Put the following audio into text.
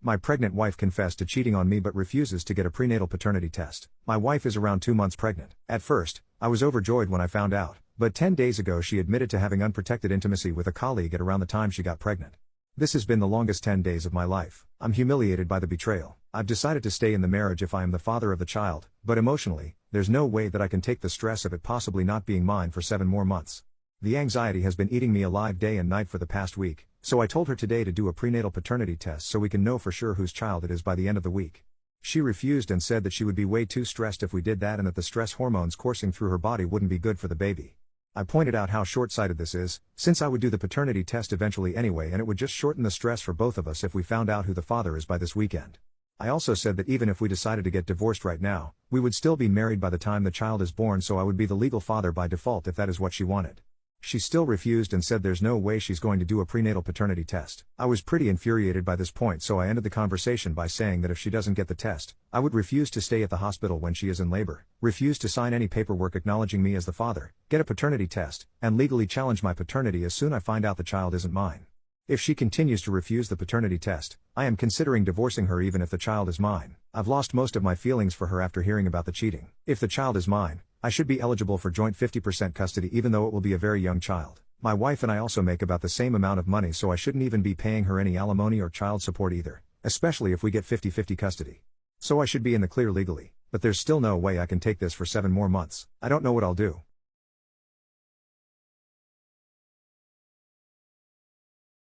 My pregnant wife confessed to cheating on me but refuses to get a prenatal paternity test. My wife is around 2 months pregnant. At first, I was overjoyed when I found out, but 10 days ago she admitted to having unprotected intimacy with a colleague at around the time she got pregnant. This has been the longest 10 days of my life. I'm humiliated by the betrayal. I've decided to stay in the marriage if I am the father of the child, but emotionally, there's no way that I can take the stress of it possibly not being mine for 7 more months. The anxiety has been eating me alive day and night for the past week, so I told her today to do a prenatal paternity test so we can know for sure whose child it is by the end of the week. She refused and said that she would be way too stressed if we did that and that the stress hormones coursing through her body wouldn't be good for the baby. I pointed out how short-sighted this is, since I would do the paternity test eventually anyway and it would just shorten the stress for both of us if we found out who the father is by this weekend. I also said that even if we decided to get divorced right now, we would still be married by the time the child is born, so I would be the legal father by default if that is what she wanted. She still refused and said there's no way she's going to do a prenatal paternity test. I was pretty infuriated by this point, so I ended the conversation by saying that if she doesn't get the test, I would refuse to stay at the hospital when she is in labor, refuse to sign any paperwork acknowledging me as the father, get a paternity test, and legally challenge my paternity as soon as I find out the child isn't mine. If she continues to refuse the paternity test, I am considering divorcing her even if the child is mine. I've lost most of my feelings for her after hearing about the cheating. If the child is mine, I should be eligible for joint 50% custody even though it will be a very young child. My wife and I also make about the same amount of money, so I shouldn't even be paying her any alimony or child support either, especially if we get 50-50 custody. So I should be in the clear legally, but there's still no way I can take this for 7 more months. I don't know what I'll do.